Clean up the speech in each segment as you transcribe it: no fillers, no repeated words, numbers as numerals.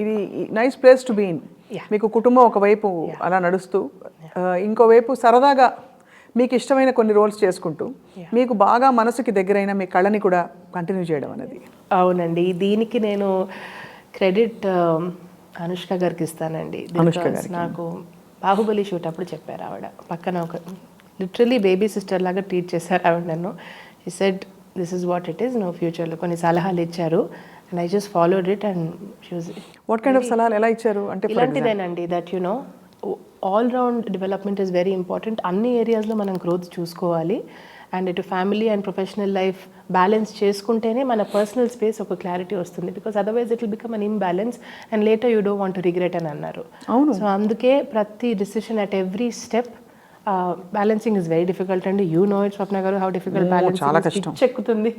ఇది nice place to be in. మీకు కుటుంబం ఒకవైపు అలా నడుస్తూ ఇంకోవైపు సరదాగా మీకు ఇష్టమైన కొన్ని రోల్స్ చేసుకుంటూ మీకు బాగా మనసుకి దగ్గరైన మీ కళని కూడా కంటిన్యూ చేయడం అనేది. అవునండి, దీనికి నేను క్రెడిట్ అనుష్క గారికి ఇస్తానండి. నాకు బాహుబలి షూట్ అప్పుడు చెప్పారు ఆవిడ, పక్కన ఒక లిటరలీ బేబీ సిస్టర్ లాగా ట్రీట్ చేశారు ఆవిడ నన్ను. She said this is what it is, నువ్వు ఫ్యూచర్లో కొన్ని సలహాలు ఇచ్చారు and I just followed it. And she was what kind of సలహాలు ఎలా ఇచ్చారు అంటే? ఇలాంటిదేనండి, that you know all round development is very important. అన్ని ఏరియాస్లో మనం గ్రోత్ చూసుకోవాలి అండ్ ఇటు family and professional life balance చేసుకుంటేనే మన పర్సనల్ స్పేస్ ఒక క్లారిటీ వస్తుంది. Because otherwise it will become an imbalance and later you don't want to regret అని అన్నారు. సో అందుకే ప్రతి decision at every step balancing is very difficult అండి. You know it స్వప్న గారు, హౌ డిఫికల్ట్ బ్యాలెన్సింగ్ చెక్కుతుంది,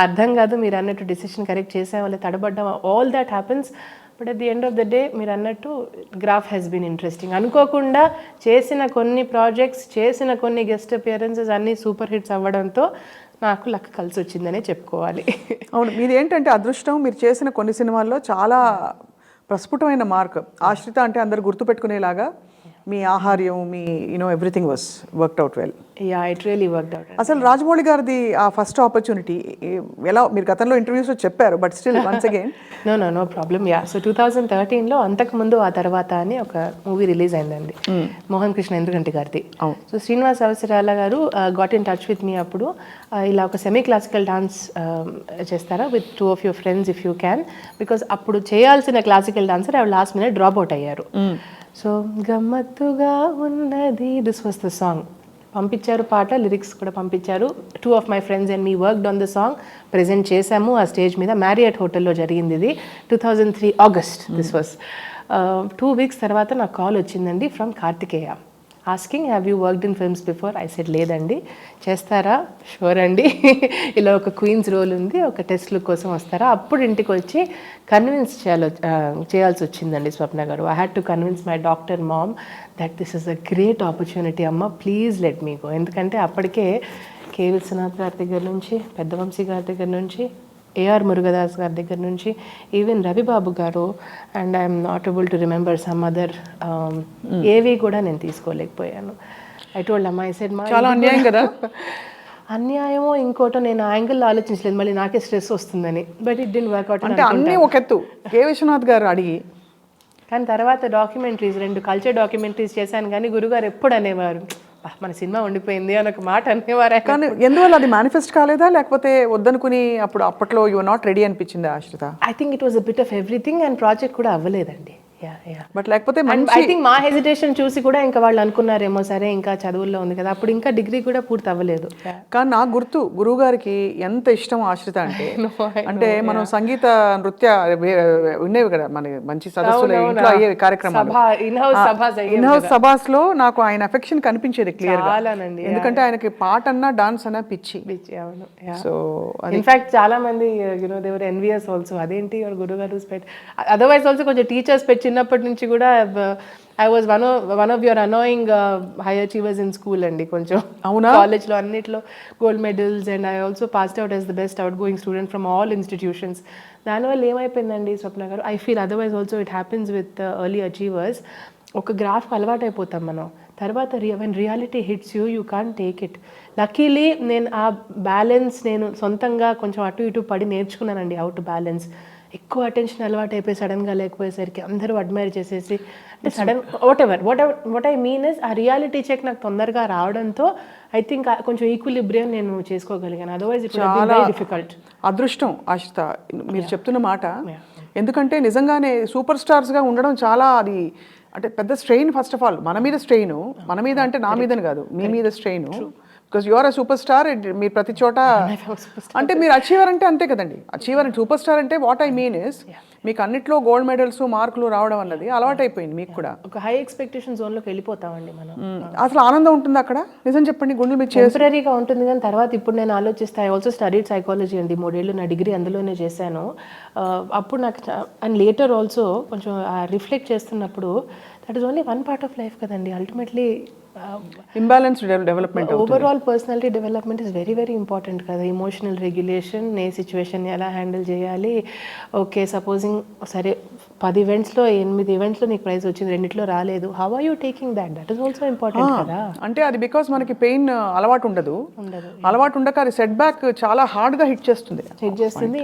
అర్థం కాదు. మీరు అన్నట్టు డిసిషన్ కరెక్ట్ చేసామో తడబడ్డాం, all that happens. But at the end of the day మీరు అన్నట్టు గ్రాఫ్ హ్యాస్ బీన్ ఇంట్రెస్టింగ్. అనుకోకుండా చేసిన కొన్ని ప్రాజెక్ట్స్, చేసిన కొన్ని గెస్ట్ అపియరెన్సెస్ అన్నీ సూపర్ హిట్స్ అవ్వడంతో నాకు లక్ కలిసి వచ్చిందనే చెప్పుకోవాలి. అవును, మీది ఏంటంటే అదృష్టం. మీరు చేసిన కొన్ని సినిమాల్లో చాలా ప్రస్ఫుటమైన మార్క్. ఆశ్రిత అంటే అందరు గుర్తుపెట్టుకునేలాగా మీ ఆహార్యం, మీ everything was worked out well. Yeah, it really worked out. అసలు రాజమౌళి గారిది ఆ ఫస్ట్ ఆపర్చునిటీ ఎలా, మీరు గతంలో ఇంటర్వ్యూస్లో చెప్పారు, but still once again. No problem. Yeah, so 2013లో అంతకుముందు ఆ తర్వాత అని ఒక మూవీ రిలీజ్ అయిందండి, మోహన్ కృష్ణ ఎందుకంటే గారిది. సో శ్రీనివాస్ అవసరాల గారు got in touch with me. అప్పుడు ఇలా ఒక సెమీ క్లాసికల్ డాన్స్ చేస్తారా with 2 of your friends if you can, because అప్పుడు చేయాల్సిన క్లాసికల్ డాన్సర్ ఆవిడ లాస్ట్ మినిట్ డ్రాప్ అవుట్ అయ్యారు. సో గమ్మత్తుగా ఉన్నది, దిస్ వాస్ ద సాంగ్. పంపించారు పాట, లిరిక్స్ కూడా పంపించారు. 2 of my friends and me worked on the song. Present చేశాము ఆ స్టేజ్ మీద, మ్యారియట్ హోటల్లో జరిగింది ఇది. 2003 August దిస్ వాస్. 2 weeks తర్వాత నాకు కాల్ వచ్చిందండి from Karthikeya, asking have you worked in films before. I said లేదండి. చేస్తారా? షూర్ అండి. ఇలా ఒక క్వీన్స్ రోల్ ఉంది, ఒక టెస్ట్ లుక్ కోసం వస్తారా? అప్పుడు ఇంటికి వచ్చి కన్విన్స్ చేయాల్సి వచ్చిందండి స్వప్న గారు. I had to convince my doctor mom that this is a great opportunity అమ్మ, ప్లీజ్ లెట్ మీ గో. ఎందుకంటే అప్పటికే కే విశ్వనాథ్ గారి దగ్గర నుంచి, పెద్దవంశీ గారి దగ్గర నుంచి, ఏఆర్ మురుగదాస్ గారి దగ్గర నుంచి, ఈవెన్ రవిబాబు గారు, and I'm not able to remember some other ఏవి కూడా నేను తీసుకోలేకపోయాను. ఐ టోల్డ్ అమ్మా, ఐ సెడ్ మా చాలా అన్యాయం కదా. అన్యాయమో ఇంకోటో నేను యాంగిల్ ఆలోచించలేదు, మళ్ళీ నాకే స్ట్రెస్ వస్తుందని. But it didn't work out. అంటే అన్నీ ఒక ఎత్తు కే విశ్వనాథ్ గారు అడిగి, కానీ తర్వాత డాక్యుమెంటరీస్ 2 కల్చర్ డాక్యుమెంటరీస్ చేశాను. కానీ గురుగారు ఎప్పుడు అనేవారు, మన సినిమా ఉండిపోయింది అని ఒక మాట అనేవారు. కానీ ఎందువల్ల అది మేనిఫెస్ట్ కాలేదా, లేకపోతే వద్దనుకుని అప్పట్లో యు ఆర్ నాట్ రెడీ అనిపించింది ఆశ్రిత? I think it was a bit of everything and project కూడా అవ్వలేదండి. బట్ లేకపోతే ఐ థింక్ మా హెజిటేషన్ చూసి కూడా ఇంకా వాళ్ళు అనుకున్నారేమో, సరే ఇంకా చదువుల్లో ఉంది కదా, అప్పుడు ఇంకా డిగ్రీ కూడా పూర్తి అవ్వలేదు. కానీ నాకు గుర్తు గురువు గారికి ఎంత ఇష్టం ఆశ్రిత అంటే, అంటే మనం సంగీత నృత్య ఉండేవి కదా మన మంచి సదస్సులు, ఇంట్లో అయ్యే కార్యక్రమాలు, ఇన్హౌస్ సభాస్ లో నాకు ఆయన అఫెక్షన్ కనిపించేది క్లియర్ గా. ఎందుకంటే ఆయనకి పాట అన్నా డాన్స్ అన్నా పిచ్చి. సో ఇన్ఫాక్ట్ చాలా మంది దే వర్ ఎన్వియస్ ఆల్సో, అదేంటి గురువు గారు స్పెట్. అదర్వైజ్ ఆల్సో కొంచెం టీచర్స్ పెట్టి చిన్నప్పటి నుంచి కూడా I was one of your annoying high achievers in school అండి. కొంచెం అవునా, కాలేజ్లో అన్నిట్లో gold medals, and I also passed out as the best out going student from all institutions. దానివల్ల ఏమైపోయిందండి స్వప్న గారు, I feel otherwise also it happens with early achievers. ఒక గ్రాఫ్కి అలవాటు అయిపోతాం మనం, తర్వాత when reality hits you can't take it. Luckily నేను ఆ balance నేను సొంతంగా కొంచెం అటు ఇటు పడి నేర్చుకున్నానండి, హౌ టు బ్యాలెన్స్. ఎక్కువ అటెన్షన్ అలవాటు అయిపోయి సడన్గా లేకపోయేసరికి అందరూ అడ్మైర్ చేసేసి, అంటే sudden what I mean is ఆ రియాలిటీ చెక్ నాకు తొందరగా రావడంతో ఐ థింక్ కొంచెం ఈక్విలిబ్రియం నేను చేసుకోగలిగాను. Otherwise it was very difficult. అదృష్టం ఆశ్రిత మీరు చెప్తున్న మాట. ఎందుకంటే నిజంగానే సూపర్ స్టార్స్గా ఉండడం చాలా, అది అంటే పెద్ద స్ట్రెయిన్. ఫస్ట్ ఆఫ్ ఆల్ మన మీద స్ట్రెయిన్, మన మీద అంటే నా మీదని కాదు, మీ మీద strain. Because you are a super star. మీరు ప్రతి చోట అంటే మీరు అచీవర్ అంటే అంతే కదండి. అచీవర్ అండ్ సూపర్ స్టార్ అంటే వాట్ ఐ మీన్ ఇస్ మీకు అన్నిట్లో గోల్డ్ మెడల్స్, మార్కులు రావడం అన్నది అలవాటైపోయింది మీకు కూడా. ఒక హై ఎక్స్పెక్టేషన్ జోన్లోకి వెళ్ళిపోతామండి మనం. అసలు ఆనందం ఉంటుంది అక్కడ, నిజం చెప్పండి. గుండెలు మీకు టెంపరీగా ఉంటుంది, కానీ తర్వాత ఇప్పుడు నేను ఆలోచిస్తే ఐ ఆల్సో స్టడీడ్ సైకాలజీ అండి. 3 ఏళ్ళు నా డిగ్రీ అందులోనే చేశాను. అప్పుడు నాకు అండ్ లేటర్ ఆల్సో కొంచెం రిఫ్లెక్ట్ చేస్తున్నప్పుడు that is only 1 part of life కదండి. Ultimately imbalanced development, overall personality development is very very important కదా. ఇమోషనల్ రెగ్యులేషన్, ఏ సిచ్యువేషన్ ఎలా హ్యాండిల్ చేయాలి. ఓకే, సపోజింగ్ సరే 10 ఈవెంట్స్లో 8 ఈవెంట్స్లో నీకు ప్రైజ్ వచ్చింది, 2 రాలేదు. How are you taking that is also important కదా. అంటే అది బికాస్ మనకి పెయిన్ అలవాటు ఉండదు. అలవాటు ఉండక అది సెట్ బ్యాక్ చాలా హార్డ్గా హిట్ చేస్తుంది. చెక్ చేస్తుంది.